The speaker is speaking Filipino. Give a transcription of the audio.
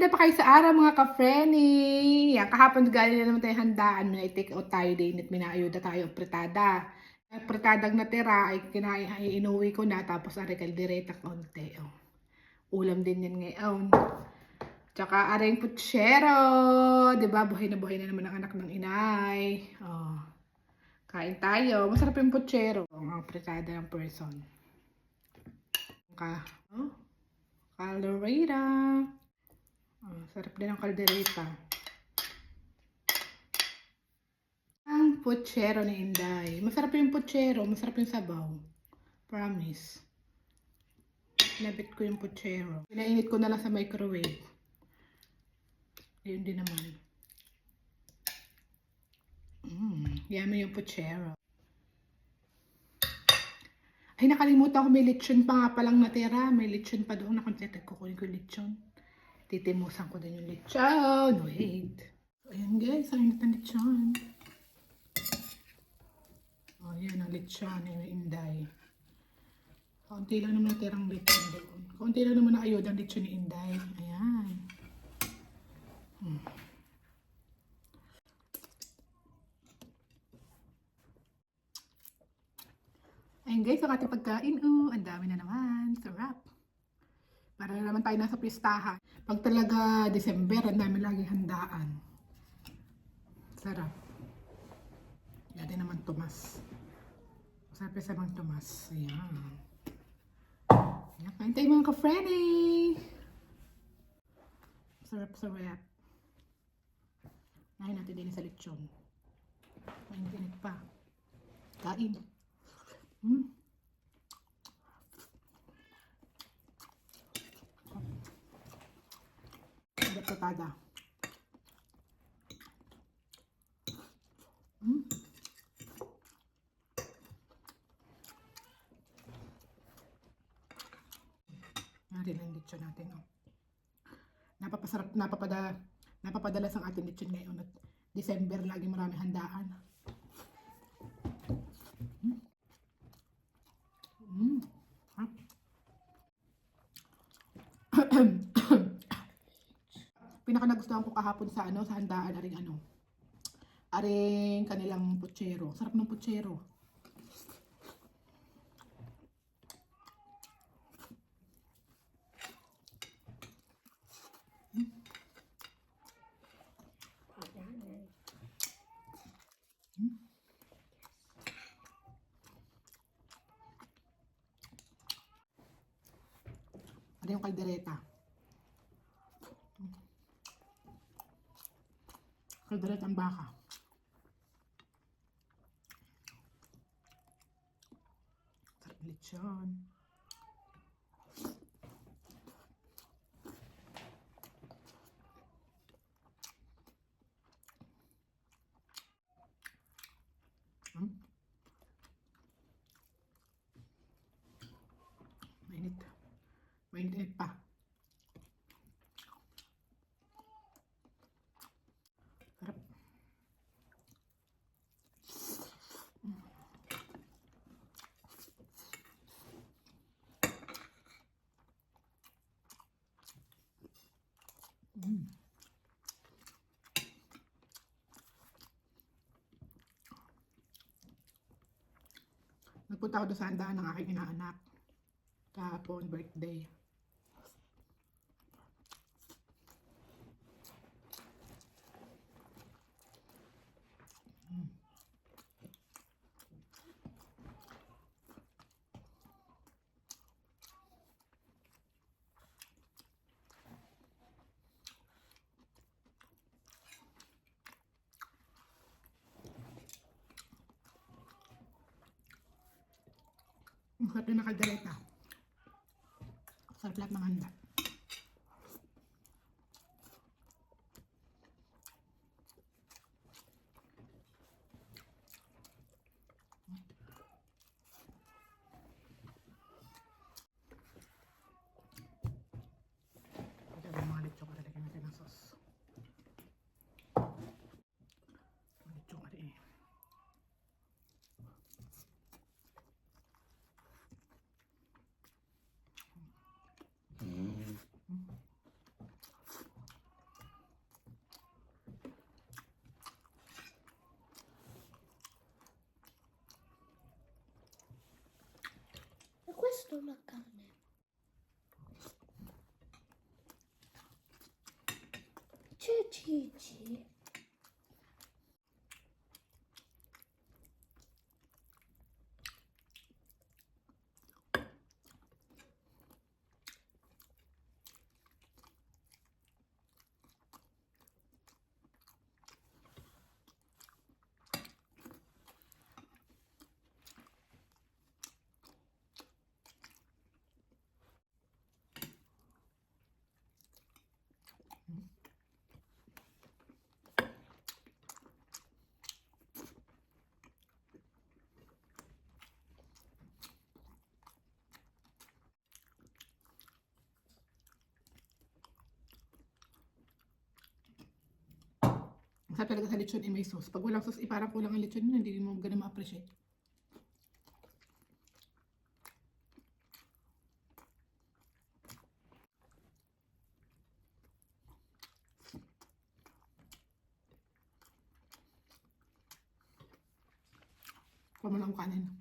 maganda pa kayo sa araw mga ka-frenny. Yan, kahapon galing na naman tayo handaan. May take out tayo din at minaayuda tayo fritada. Fritadang natira ay inuwi ko na tapos ari kaldereta konti. Oh. Ulam din yan ngayon. Tsaka aring putsero. Diba? Buhay na naman ang anak ng inay. Oh. Kain tayo. Masarap yung putsero. Ang fritada ng person. Oh. Caldereta. Oh, sarap din ang kaldereta. Ang putsero ni Inday. Masarap yung putsero. Masarap yung sabaw. Promise. Nabit ko yung putsero. Pinainit ko na lang sa microwave. Ayun din naman. Yummy yung putsero. Ay, nakalimutan ko may lechon pa nga palang natira. May lechon pa doon. Nakontetek ko kunin ko yung lechon. Titimusan ko din yung lechon. Wait. So, ayan guys. Ang init ng lechon. Oh, yan ang lechon ng Inday. Kaunti lang naman natirang lechon doon. Kaunti lang naman naayod ang lechon ni Inday. Ayan. Ayan guys, ang ating pagkain. Ang dami na naman. Sarap. Para na naman tayo nasa pistahan. Pag talaga December, ang dami lagi handaan. Sarap. Yan din naman Tomas. Masarap sa mga Tomas. Ayan. Ayan, kain tayo mga ka-frenny. Sarap. Ngayon natin din sa lechon. Mainit pa. Kain. Fritada. Nari lang lechon natin. Oh. Napapadalas ang ating lechon ngayon at December lagi marami handaan. Pinaka nagustuhan ko kahapon sa sa handaan aring kanilang putsero. Sarap ng putsero. Ano yung kaldereta? Kaldereta ang baka. Sarap lechon. Mainit pa. Sarap. Nagpunta ako doon sa handaan ng aking inaanak. Kahapon, birthday. Masarap din ang kaldereta. Sarap lahat ng handa. Ito yung mga lechon ko lalagyan natin ng sauce. Lechon ka rin. gusto la carne. Chichichi. Ang sarap talaga sa lechon may sauce. Pag walang sauce, parang kulang ang lechon yun, hindi mo ganun ma-appreciate. Kuha mo lang ang kanin.